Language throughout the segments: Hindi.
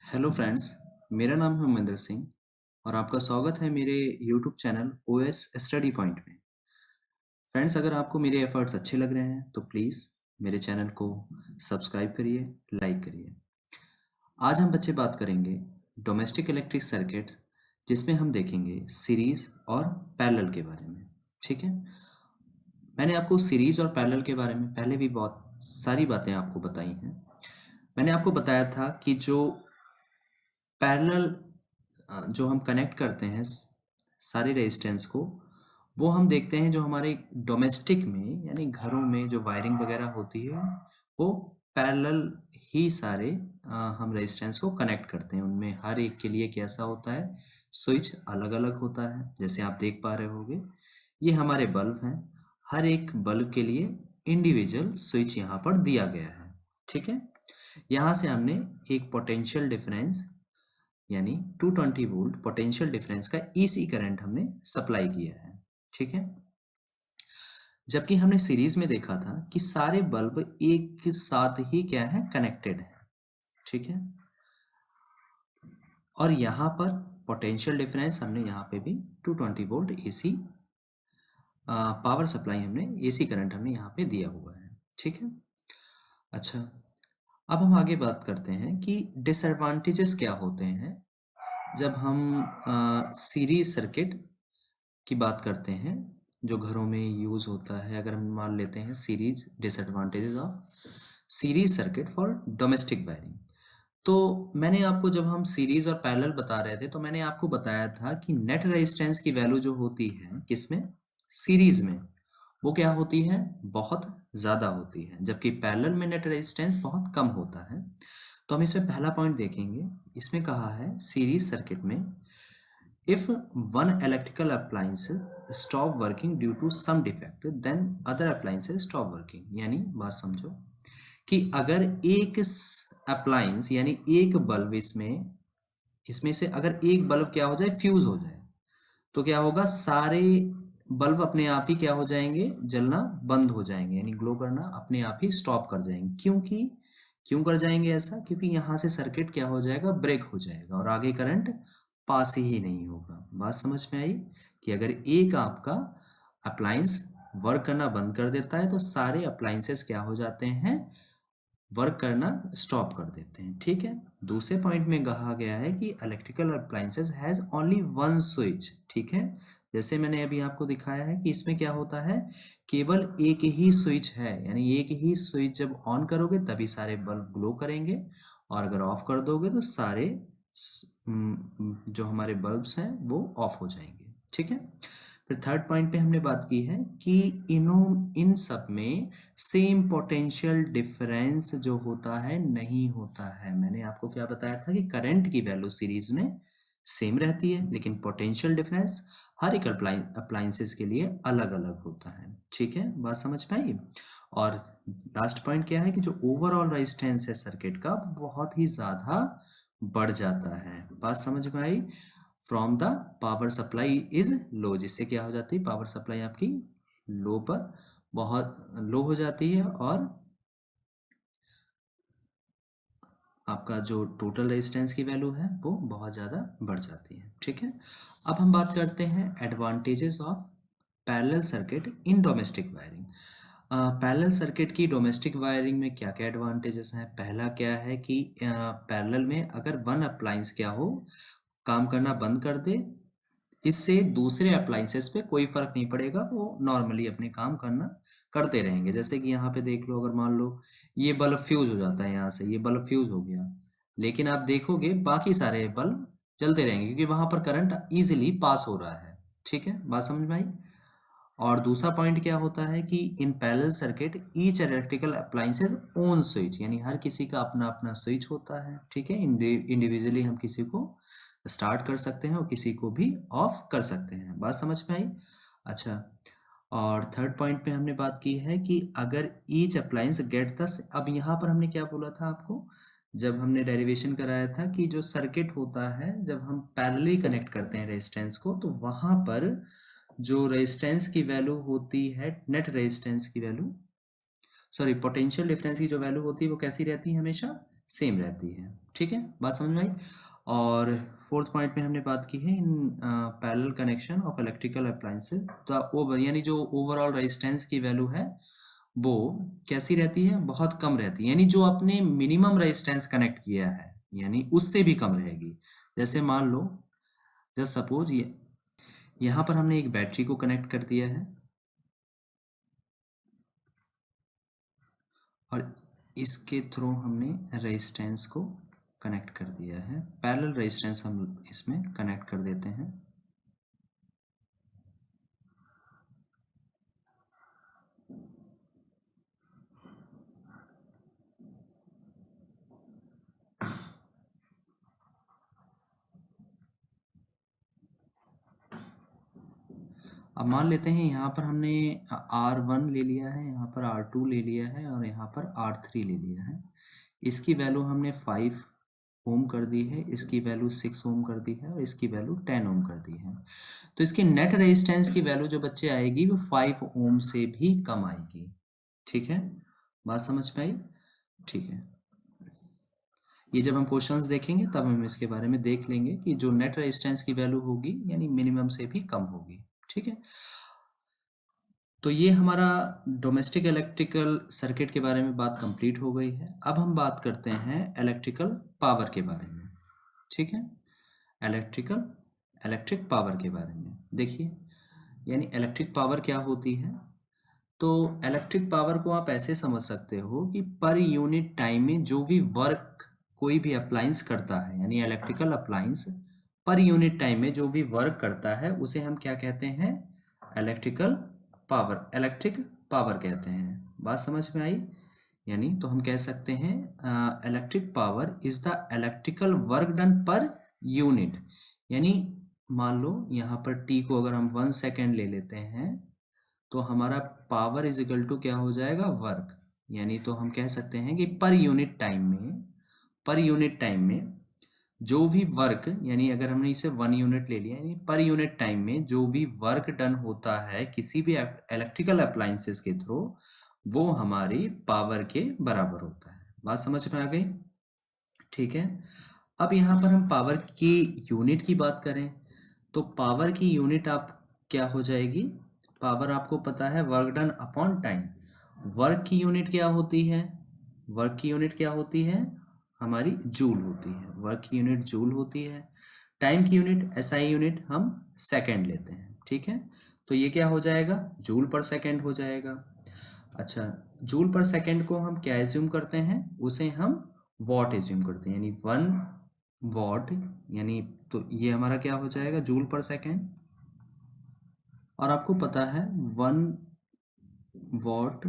हेलो फ्रेंड्स, मेरा नाम है महेंद्र सिंह और आपका स्वागत है मेरे YouTube channel OS study point में। फ्रेंड्स, अगर आपको मेरे एफर्ट्स अच्छे लग रहे हैं तो प्लीज़ मेरे चैनल को सब्सक्राइब करिए, लाइक करिए। आज हम बच्चे बात करेंगे डोमेस्टिक इलेक्ट्रिक सर्किट, जिसमें हम देखेंगे सीरीज और पैरेलल के बारे में। ठीक है, मैंने आपको सीरीज और पैरेलल के बारे में पहले भी बहुत सारी बातें आपको बताई हैं। मैंने आपको बताया था कि जो पैरेलल जो हम कनेक्ट करते हैं सारे रेजिस्टेंस को, वो हम देखते हैं जो हमारे डोमेस्टिक में यानी घरों में जो वायरिंग वगैरह होती है वो पैरेलल ही सारे हम रेजिस्टेंस को कनेक्ट करते हैं। उनमें हर एक के लिए कैसा होता है, स्विच अलग अलग होता है। जैसे आप देख पा रहे होंगे, ये हमारे बल्ब हैं। हर एक बल्ब के लिए इंडिविजुअल स्विच यहाँ पर दिया गया है। ठीक है, यहाँ से हमने एक पोटेंशियल डिफरेंस यानी 220 वोल्ट पोटेंशियल डिफरेंस का एसी करंट हमने सप्लाई किया है। ठीक है, जबकि हमने सीरीज में देखा था कि सारे बल्ब एक साथ ही क्या है, कनेक्टेड है। ठीक है, और यहाँ पर पोटेंशियल डिफरेंस हमने यहाँ पे भी 220 वोल्ट एसी पावर सप्लाई हमने एसी करंट हमने यहाँ पे दिया हुआ है। ठीक है, अच्छा, अब हम आगे बात करते हैं कि डिसएडवांटेजेस क्या होते हैं जब हम सीरीज सर्किट की बात करते हैं जो घरों में यूज होता है। अगर हम मान लेते हैं series, disadvantages of series circuit for domestic wiring, तो मैंने आपको, जब हम सीरीज और पैरेलल बता रहे थे, तो मैंने आपको बताया था कि नेट रेजिस्टेंस की वैल्यू जो होती है किसमें, सीरीज में, वो क्या होती है, बहुत ज्यादा होती है, जबकि पैरेलल में नेट रेजिस्टेंस बहुत कम होता है। तो हम इसमें पहला पॉइंट देखेंगे। इसमें कहा है सीरीज सर्किट में, if one electrical appliance stop working due to some defect, then other appliances stop working। यानी बात समझो कि अगर एक अप्लायंस यानी एक बल्ब इसमें से अगर एक बल्ब क्या हो जाए, फ्यूज हो जाए, तो क्या होगा, सारे बल्ब अपने आप ही क्या हो जाएंगे, जलना बंद हो जाएंगे, यानी ग्लो करना अपने आप ही स्टॉप कर जाएंगे। क्यों कर जाएंगे ऐसा? क्योंकि यहाँ से सर्किट क्या हो जाएगा, ब्रेक हो जाएगा और आगे करंट पास ही नहीं होगा। बात समझ में आई कि अगर एक आपका अप्लायंस वर्क करना बंद कर देता है तो सारे अप्लायंसेस क्या हो जाते हैं, वर्क करना स्टॉप कर देते हैं। ठीक है, दूसरे पॉइंट में कहा गया है कि electrical appliances has only one switch. ठीक है, जैसे मैंने अभी आपको दिखाया है कि इसमें क्या होता है, केवल एक ही स्विच है, यानी एक ही स्विच जब ऑन करोगे तभी सारे बल्ब ग्लो करेंगे, और अगर ऑफ कर दोगे तो सारे जो हमारे बल्ब्स हैं वो ऑफ हो जाएंगे। ठीक है, फिर थर्ड पॉइंट पे हमने बात की है कि इन सब में सेम पोटेंशियल डिफरेंस जो होता है नहीं होता है। मैंने आपको क्या बताया था कि करंट की वैल्यू सीरीज में सेम रहती है, लेकिन पोटेंशियल डिफरेंस हर एक अप्लायंसेस के लिए अलग अलग होता है। ठीक है, बात समझ में आई। और लास्ट पॉइंट क्या है कि जो ओवरऑल रेजिस्टेंस है सर्किट का, बहुत ही ज्यादा बढ़ जाता है। बात समझ में आई। From the power supply is low, जिससे क्या हो जाती है, पावर सप्लाई आपकी लो पर बहुत लो हो जाती है और आपका जो टोटल रेजिस्टेंस की वैल्यू है वो बहुत ज़्यादा बढ़ जाती है। ठीक है, अब हम बात करते हैं advantages of parallel circuit in domestic wiring. Parallel circuit की डोमेस्टिक वायरिंग में क्या क्या एडवांटेजेस हैं? पहला क्या है कि पैरेलल में अगर वन अप्लायंस क्या हो, काम करना बंद कर दे, इससे दूसरे अप्लायंसेस पे कोई फर्क नहीं पड़ेगा, वो नॉर्मली अपने काम करना करते रहेंगे। जैसे कि यहाँ पे देख लो, अगर मान लो ये बल्ब फ्यूज हो जाता है, यहाँ से ये बल्ब फ्यूज हो गया, लेकिन आप देखोगे बाकी सारे बल्ब जलते रहेंगे क्योंकि वहां पर करंट इजीली पास हो रहा है। ठीक है, बात समझ में आई। और दूसरा पॉइंट क्या होता है कि in parallel circuit each electrical appliances own switch, यानी हर किसी का अपना अपना स्विच होता है। ठीक है, इंडिविजुअली हम किसी को स्टार्ट कर सकते हैं और किसी को भी ऑफ कर सकते हैं। बात समझ में आई। अच्छा, और थर्ड पॉइंट पे हमने बात की है कि अगर ईच अप्लायंस गेट दस, अब यहाँ पर हमने क्या बोला था आपको, जब हमने डेरिवेशन कराया था कि जो सर्किट होता है जब हम पैरेलली कनेक्ट करते हैं रेजिस्टेंस को, तो वहां पर जो रेजिस्टेंस की वैल्यू होती है, नेट रेजिस्टेंस की वैल्यू, सॉरी पोटेंशियल डिफरेंस की जो वैल्यू होती है वो कैसी रहती है, हमेशा सेम रहती है। ठीक है, बात समझ में आई। और फोर्थ पॉइंट में हमने बात की है in parallel connection of electrical appliances, तो वो यानी जो ओवरऑल रेजिस्टेंस की वैल्यू है वो कैसी रहती है, बहुत कम रहती है, यानी जो अपने मिनिमम रेजिस्टेंस कनेक्ट किया है यानी उससे भी कम रहेगी। जैसे मान लो, जस्ट सपोज ये यहाँ पर हमने एक बैटरी को कनेक्ट कर दिया है और इसके थ्रू हमने रेजिस्टेंस को कनेक्ट कर दिया है, पैरेलल रेजिस्टेंस हम इसमें कनेक्ट कर देते हैं। अब मान लेते हैं यहाँ पर हमने R1 ले लिया है, यहाँ पर R2 ले लिया है और यहाँ पर R3 ले लिया है। इसकी वैल्यू हमने 5 ओम कर दी है, इसकी वैल्यू 6 ओम कर दी है और इसकी वैल्यू 10 ओम कर दी है। तो इसकी नेट रेजिस्टेंस की वैल्यू जो बच्चे आएगी वो 5 ओम से भी कम आएगी। ठीक है, बात समझ में आई। ठीक है, ये जब हम क्वेश्चंस देखेंगे तब हम इसके बारे में देख लेंगे कि जो नेट रेजिस्टेंस की वैल्यू होगी यानी मिनिमम से भी कम होगी। ठीक है, तो ये हमारा डोमेस्टिक इलेक्ट्रिकल सर्किट के बारे में बात कंप्लीट हो गई है। अब हम बात करते हैं इलेक्ट्रिकल पावर के बारे में। ठीक है, इलेक्ट्रिक पावर के बारे में देखिए, यानी इलेक्ट्रिक पावर क्या होती है। तो इलेक्ट्रिक पावर को आप ऐसे समझ सकते हो कि पर यूनिट टाइम में जो भी वर्क कोई भी अप्लायंस करता है, यानी electrical appliance per unit time में जो भी वर्क करता है उसे हम क्या कहते हैं, इलेक्ट्रिकल पावर, इलेक्ट्रिक पावर कहते हैं। बात समझ में आई। यानी तो हम कह सकते हैं electric power is the electrical work done per unit. यानी मान लो यहाँ पर टी को अगर हम 1 सेकेंड ले लेते हैं तो हमारा पावर इज इक्वल टू क्या हो जाएगा, वर्क। यानी तो हम कह सकते हैं कि पर यूनिट टाइम में जो भी वर्क, यानी अगर हमने इसे 1 यूनिट ले लिया, यानी पर यूनिट टाइम में जो भी वर्क डन होता है किसी भी इलेक्ट्रिकल अप्लायंसेस के थ्रू वो हमारी पावर के बराबर होता है। बात समझ में आ गई। ठीक है, अब यहाँ पर हम पावर की यूनिट की बात करें तो पावर की यूनिट आप क्या हो जाएगी, पावर आपको पता है work done upon time. Work की यूनिट क्या होती है, वर्क की यूनिट क्या होती है, हमारी जूल होती है, वर्क की यूनिट जूल होती है। टाइम की यूनिट एसआई यूनिट हम सेकंड लेते हैं। ठीक है, तो ये क्या हो जाएगा, जूल पर सेकंड हो जाएगा। अच्छा, जूल पर सेकंड को हम क्या एज्यूम करते हैं, उसे हम वॉट एज्यूम करते हैं, यानी 1 वॉट, यानी तो ये हमारा क्या हो जाएगा, जूल पर सेकंड। और आपको पता है 1 वॉट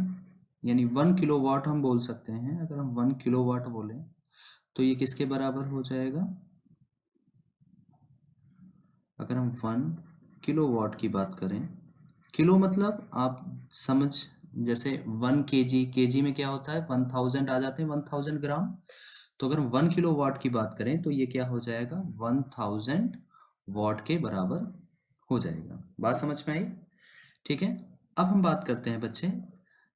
यानी 1 किलोवाट हम बोल सकते हैं। अगर हम 1 किलोवाट बोलें तो ये किसके बराबर हो जाएगा, अगर हम 1 किलोवाट की बात करें, किलो मतलब आप समझ, जैसे 1 केजी, केजी में क्या होता है 1000 आ जाते हैं, 1000 ग्राम। तो अगर हम 1 किलो वाट की बात करें तो ये क्या हो जाएगा, 1000 वॉट के बराबर हो जाएगा। बात समझ में आई। ठीक है, अब हम बात करते हैं बच्चे,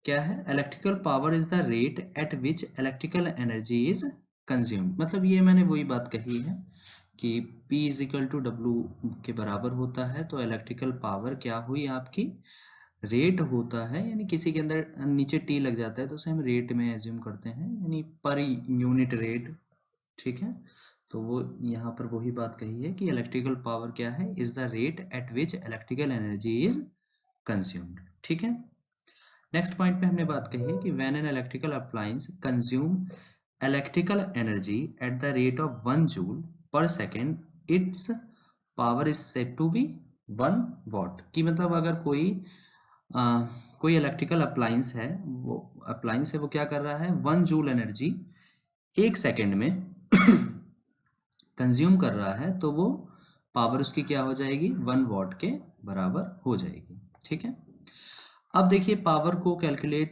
क्या है, electrical power is the rate at which electrical energy is consumed. मतलब ये मैंने वही बात कही है कि P is equal to W के बराबर होता है। तो इलेक्ट्रिकल पावर क्या हुई आपकी, रेट होता है, यानी किसी के अंदर नीचे टी लग जाता है तो उसे हम रेट में एज्यूम करते हैं, यानी पर यूनिट रेट। ठीक है, तो वो यहाँ पर वही बात कही है कि इलेक्ट्रिकल पावर क्या है, is the rate at which electrical energy is consumed. ठीक है, नेक्स्ट पॉइंट पे हमने बात कही है कि when an electrical appliance consume electrical energy at the rate of 1 joule per second its power is said to be 1 watt. की मतलब अगर कोई इलेक्ट्रिकल अप्लायंस है, वो क्या कर रहा है, 1 जूल एनर्जी 1 सेकेंड में कंज्यूम कर रहा है तो वो पावर उसकी क्या हो जाएगी, 1 वॉट के बराबर हो जाएगी। ठीक है, अब देखिए पावर को कैलकुलेट,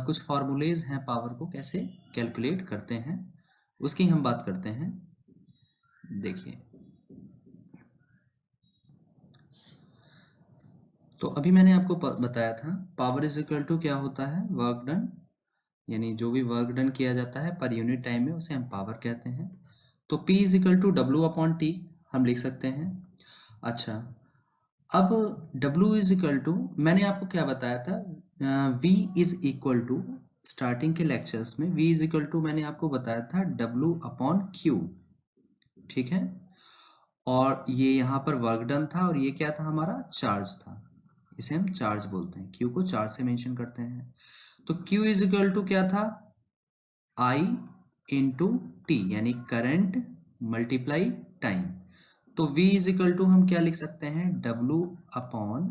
कुछ फॉर्मूलेज हैं पावर को कैसे कैलकुलेट करते हैं उसकी हम बात करते हैं। देखिए, तो अभी मैंने आपको बताया था पावर इज इक्वल टू क्या होता है, वर्क डन यानी जो भी वर्क डन किया जाता है पर यूनिट टाइम में उसे हम पावर कहते हैं। तो P is equal to W upon T हम लिख सकते हैं। अच्छा, अब W इज इक्वल टू, मैंने आपको क्या बताया था, V is equal to, starting के लेक्चर्स में V इज इक्वल टू मैंने आपको बताया था W अपॉन Q, ठीक है। और ये यहाँ पर वर्क डन था और ये क्या था, हमारा चार्ज था, इसे हम चार्ज बोलते हैं, Q को चार्ज से मेंशन करते हैं। तो Q इज इक्वल टू क्या था, I इंटू टी, यानी करंट मल्टीप्लाई टाइम। तो V इज इक्वल टू हम क्या लिख सकते हैं, W अपॉन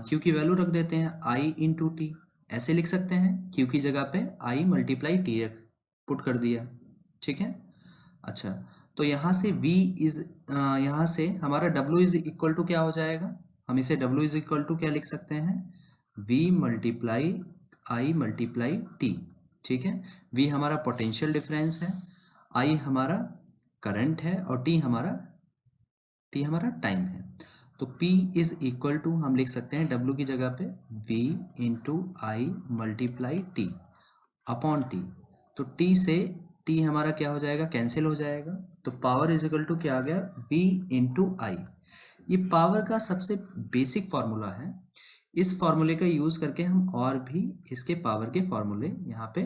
Q की वैल्यू रख देते हैं I इंटू टी, ऐसे लिख सकते हैं, Q की जगह पे I मल्टीप्लाई टी पुट कर दिया, ठीक है। अच्छा, तो यहाँ से V इज, यहाँ से हमारा W इज इक्वल टू क्या हो जाएगा, हम इसे W इज इक्वल टू क्या लिख सकते हैं, V multiply I multiply T, ठीक है। V हमारा पोटेंशियल डिफरेंस है, I हमारा करंट है और T हमारा टाइम है। तो P इज इक्वल टू हम लिख सकते हैं W की जगह पे V इंटू आई मल्टीप्लाई टी अपॉन टी। तो T से T हमारा क्या हो जाएगा, कैंसिल हो जाएगा। तो पावर इज इक्वल टू क्या आ गया, V इंटू आई। ये पावर का सबसे बेसिक फॉर्मूला है, इस फॉर्मूले का यूज करके हम और भी इसके पावर के फॉर्मूले यहाँ पे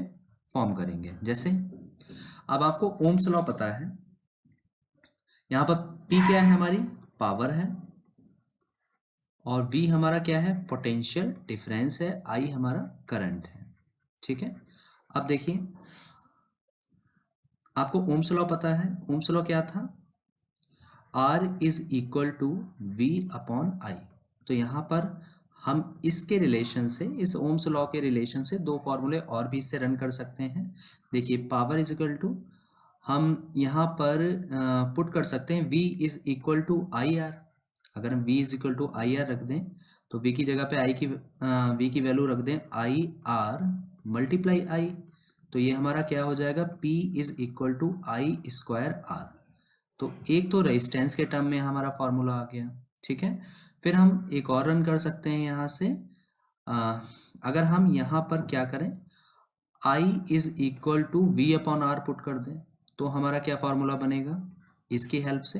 फॉर्म करेंगे। जैसे अब आपको ओम्स लॉ पता है, यहाँ पर P क्या है, हमारी पावर है, और V हमारा क्या है, पोटेंशियल डिफरेंस है, I हमारा करंट है, ठीक है। अब देखिए, आपको ओम्स लॉ पता है, ओम्स लॉ क्या था, R is equal to V upon I. तो यहाँ पर हम इसके रिलेशन से, इस ओम्स लॉ के रिलेशन से दो फॉर्मूले और भी इससे रन कर सकते हैं। देखिए, पावर इज इक्वल टू हम यहाँ पर पुट कर सकते हैं V is equal to I R. अगर हम V is equal to I R रख दें, तो V की जगह पे V की वैल्यू रख दें आई आर मल्टीप्लाई आई। तो ये हमारा क्या हो जाएगा, P is equal to I square R. तो एक तो रेजिस्टेंस के टर्म में हमारा फॉर्मूला आ गया, ठीक है। फिर हम एक और रन कर सकते हैं यहाँ से, अगर हम यहाँ पर क्या करें, I is equal to V upon R put कर दें, तो हमारा क्या फॉर्मूला बनेगा इसकी हेल्प से।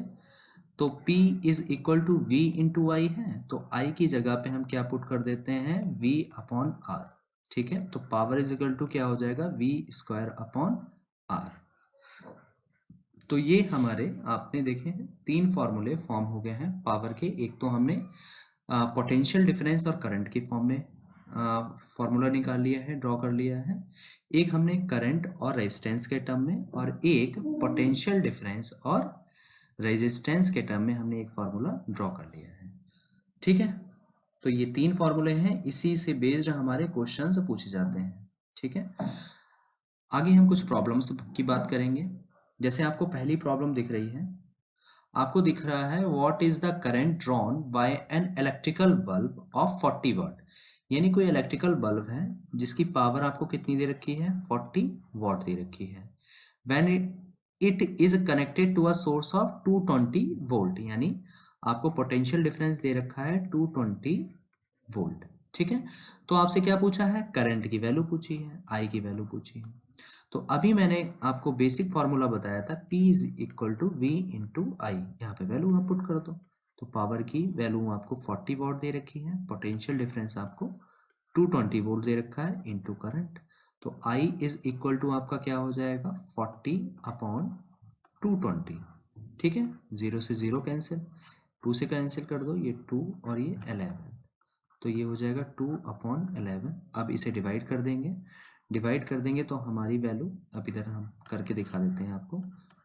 तो P is equal to V into I है, तो I की जगह पे हम क्या पुट कर देते हैं, V अपॉन आर, ठीक है। तो पावर इज इक्वल टू क्या हो जाएगा, V स्क्वायर अपॉन आर। तो ये हमारे आपने देखे हैं तीन फॉर्मूले फॉर्म हो गए हैं पावर के। एक तो हमने पोटेंशियल डिफरेंस और करंट की फॉर्म में फॉर्मूला निकाल लिया है, ड्रॉ कर लिया है। एक हमने करंट और रेजिस्टेंस के टर्म में, और एक पोटेंशियल डिफरेंस और रेजिस्टेंस के टर्म में हमने एक फार्मूला ड्रॉ कर लिया है, ठीक है। तो ये तीन फार्मूले हैं, इसी से बेस्ड हमारे क्वेश्चंस पूछे जाते हैं, ठीक है। आगे हम कुछ प्रॉब्लम्स की बात करेंगे। जैसे आपको पहली प्रॉब्लम दिख रही है, आपको दिख रहा है what is the current drawn by an electrical bulb of 40 वाट। यानी कोई इलेक्ट्रिकल बल्ब है जिसकी पावर आपको कितनी दे रखी है, 40 वाट दे रखी है। When it is connected to a source of 220 volt, यानी आपको पोटेंशियल डिफरेंस दे रखा है 220 वोल्ट, ठीक है। तो आपसे क्या पूछा है, करंट की वैल्यू पूछी है, आई की वैल्यू पूछी है। तो अभी मैंने आपको बेसिक फॉर्मूला बताया था, P is equal to V into I. यहाँ पे वैल्यू आप पुट कर दो, तो पावर की वैल्यू आपको 40 वॉट दे रखी है, पोटेंशियल डिफरेंस आपको 220 वोल्ट दे रखा है इंटू करंट। तो I इज इक्वल टू आपका क्या हो जाएगा, 40 अपॉन 220, ठीक है। 0 से 0 कैंसिल, 2 से कैंसिल कर दो, ये 2 और ये 11, तो ये हो जाएगा 2 अपॉन 11। अब इसे डिवाइड कर देंगे, डिवाइड कर देंगे तो हमारी वैल्यू, अब इधर हम करके दिखा देते हैं आपको।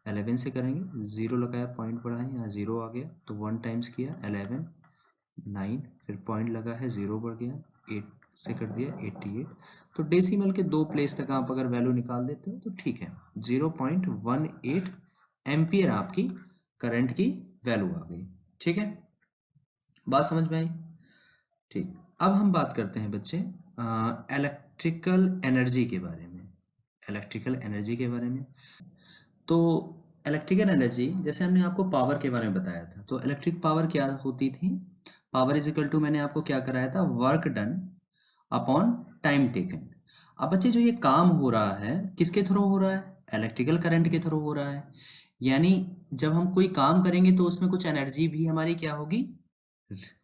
11 से करेंगे, 0 लगाया, पॉइंट बढ़ाएं, यहाँ 0 आ गया, तो 1 टाइम्स किया 11, 9, फिर पॉइंट लगा है, 0 बढ़ गया, 8 से कर दिया 88। तो डेसिमल के 2 प्लेस तक आप अगर वैल्यू निकाल देते हो तो ठीक है, 0.18 एम्पियर आपकी करंट की वैल्यू आ गई, ठीक है। बात समझ में आई, ठीक। अब हम बात करते हैं बच्चे इलेक्ट्रिकल एनर्जी के बारे में, इलेक्ट्रिकल एनर्जी के बारे में। तो इलेक्ट्रिकल एनर्जी, जैसे हमने आपको पावर के बारे में बताया था, तो इलेक्ट्रिक पावर क्या होती थी, पावर इज इक्वल टू मैंने आपको क्या कराया था, work done upon time taken. अब बच्चे जो ये काम हो रहा है किसके थ्रू हो रहा है, इलेक्ट्रिकल करंट के थ्रू हो रहा है। यानी जब हम कोई काम करेंगे तो उसमें कुछ एनर्जी भी हमारी क्या होगी,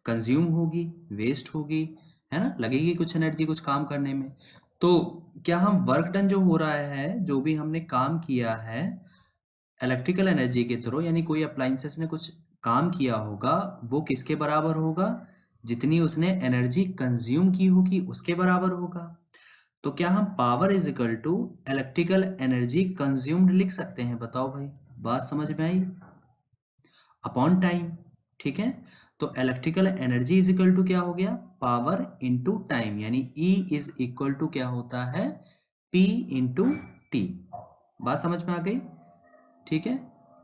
कंज्यूम होगी, वेस्ट होगी, है ना, लगेगी कुछ एनर्जी कुछ काम करने में। तो क्या हम वर्क डन जो हो रहा है, जो भी हमने काम किया है इलेक्ट्रिकल एनर्जी के थ्रू, यानी कोई अप्लायंसेस ने कुछ काम किया होगा, वो किसके बराबर होगा, जितनी उसने एनर्जी कंज्यूम की होगी उसके बराबर होगा। तो क्या हम power is equal to electrical energy consumed लिख सकते हैं, बताओ भाई, बात समझ में आई, अपॉन टाइम। ठीक है, तो electrical energy is equal to क्या हो गया, पावर इंटू टाइम, यानी E इज इक्वल टू क्या होता है, P इंटू टी। बात समझ में आ गई, ठीक है।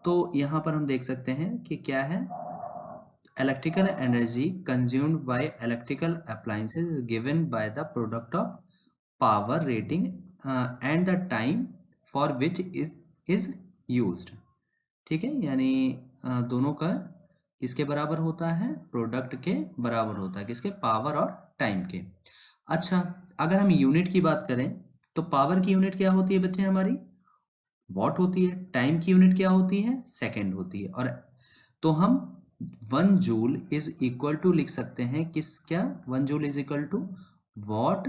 तो यहां पर हम देख सकते हैं कि क्या है, electrical energy consumed by electrical appliances is given by the product of power rating and the time for which it is used. ठीक है, यानी दोनों का किसके बराबर होता है, प्रोडक्ट के बराबर होता है, किसके, पावर और टाइम के। अच्छा, अगर हम यूनिट की बात करें तो पावर की यूनिट क्या होती है बच्चे हमारी, वॉट होती है, टाइम की यूनिट क्या होती है, सेकंड होती है। और तो हम 1 जूल इज इक्वल टू लिख सकते हैं किस, क्या, 1 joule is equal to watt,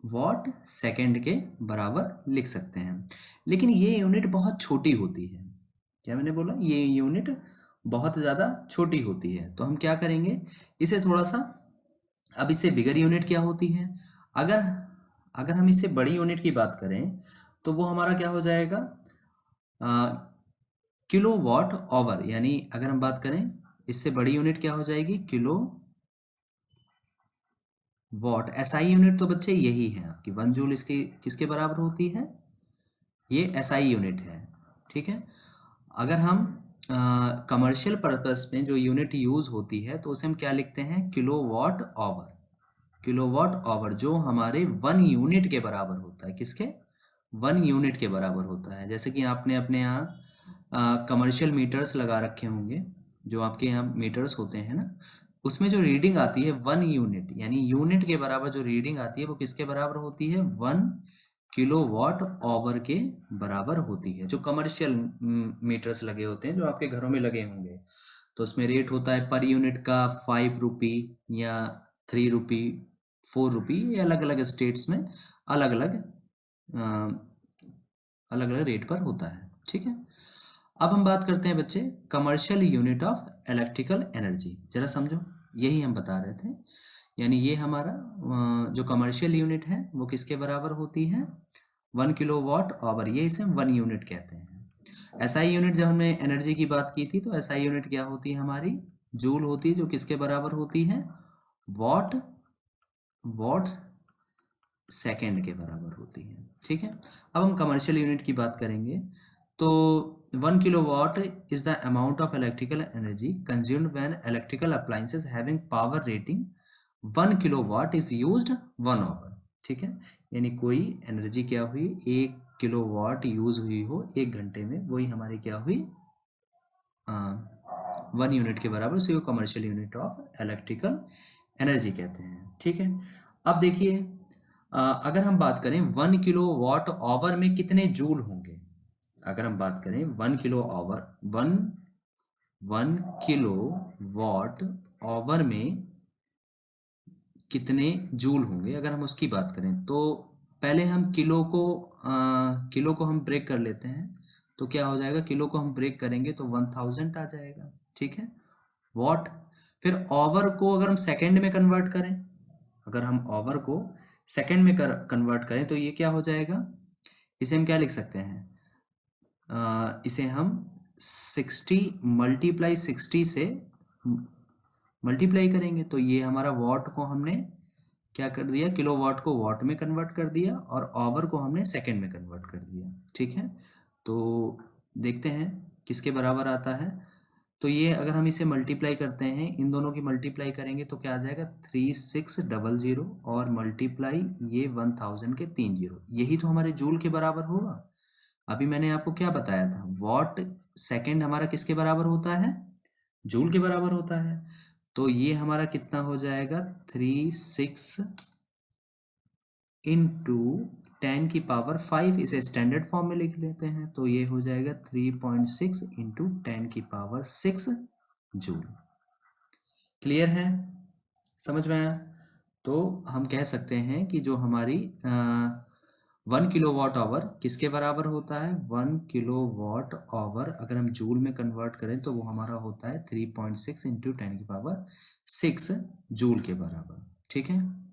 watt second के बराबर लिख सकते हैं। लेकिन ये यूनिट बहुत छोटी होती है, क्या मैंने बोला, ये यूनिट बहुत ज़्यादा छोटी होती है। तो हम क्या करेंगे, इसे थोड़ा सा, अब इससे बिगर यूनिट क्या होती है, अगर अगर हम इससे बड़ी यूनिट की बात करें तो वो हमारा क्या हो जाएगा, किलो वॉट ऑवर, यानी अगर हम बात करें इससे बड़ी यूनिट क्या हो जाएगी, किलो वॉट। एसआई यूनिट तो बच्चे यही है आपकी, 1 जूल इसके किसके बराबर होती है, ये एसआई यूनिट है। ठीक है, अगर हम कमर्शियल पर्पस में जो यूनिट यूज होती है तो उसे हम क्या लिखते हैं, kilo watt hour. Kilo watt hour जो हमारे 1 यूनिट के बराबर होता है, किसके, 1 यूनिट के बराबर होता है। जैसे कि आपने अपने यहाँ कमर्शियल मीटर्स लगा रखे होंगे, जो आपके यहाँ मीटर्स होते हैं ना, उसमें जो रीडिंग आती है 1 यूनिट, यानी यूनिट के बराबर जो रीडिंग आती है वो किसके बराबर होती है, 1 किलोवाट आवर के बराबर होती है। जो कमर्शियल मीटर्स लगे होते हैं, जो आपके घरों में लगे होंगे, तो उसमें रेट होता है पर यूनिट का 5 रुपी या 3 रुपी, 4 रुपी, ये अलग अलग स्टेट्स में अलग अलग अलग अलग रेट पर होता है। ठीक है, अब हम बात करते हैं बच्चे commercial unit of electrical energy, जरा समझो, यही हम बता रहे थे। यानी ये हमारा जो कमर्शियल यूनिट है वो किसके बराबर होती है, 1 किलोवाट आवर, ये इसे हम 1 यूनिट कहते हैं। एसआई यूनिट, जब हमने एनर्जी की बात की थी तो एसआई यूनिट क्या होती है हमारी, जूल होती है, जो किसके बराबर होती है, वॉट, वॉट सेकेंड के बराबर होती है। ठीक है, अब हम कमर्शियल यूनिट की बात करेंगे तो 1 kilowatt is the amount of electrical energy consumed when electrical appliances having power rating 1 kilowatt is used 1 hour. ठीक है, यानी कोई एनर्जी क्या हुई, 1 किलोवाट यूज हुई हो 1 घंटे में, वही हमारी क्या हुई, 1 यूनिट के बराबर, उसी को commercial unit of electrical energy कहते हैं। ठीक है, अब देखिए अगर हम बात करें 1 किलोवाट आवर में कितने जूल होंगे, अगर हम बात करें 1 kilo hour, 1 kilo watt hour में कितने जूल होंगे, अगर हम उसकी बात करें तो पहले हम किलो को हम ब्रेक कर लेते हैं। तो क्या हो जाएगा, किलो को हम ब्रेक करेंगे तो 1000 आ जाएगा। ठीक है, वॉट। फिर आवर को अगर हम सेकंड में कन्वर्ट करें, अगर हम आवर को सेकंड में कन्वर्ट करें तो ये क्या हो जाएगा, इसे हम क्या लिख सकते हैं, इसे हम 60 मल्टीप्लाई 60 से मल्टीप्लाई करेंगे तो ये हमारा वॉट को हमने क्या कर दिया, किलो वाट को वॉट में कन्वर्ट कर दिया और आवर को हमने सेकंड में कन्वर्ट कर दिया। ठीक है, तो देखते हैं किसके बराबर आता है। तो ये अगर हम इसे मल्टीप्लाई करते हैं, इन दोनों की मल्टीप्लाई करेंगे तो क्या आ जाएगा, 3600 और मल्टीप्लाई ये 1000 के 3 जीरो, यही तो हमारे जूल के बराबर होगा। अभी मैंने आपको क्या बताया था, वॉट सेकंड हमारा किसके बराबर होता है, जूल के बराबर होता है। तो ये हमारा कितना हो जाएगा, 36 इंटू 10 की पावर 5, इसे स्टैंडर्ड फॉर्म में लिख लेते हैं, तो ये हो जाएगा 3.6 इंटू 10 की पावर 6 जूल। क्लियर है, समझ में आया? तो हम कह सकते हैं कि जो हमारी 1 किलो वाट आवर किसके बराबर होता है? 1 किलो वाट आवर अगर हम जूल में कन्वर्ट करें तो वो हमारा होता है 3.6 इंटू 10 की पावर 6 जूल के बराबर। ठीक है।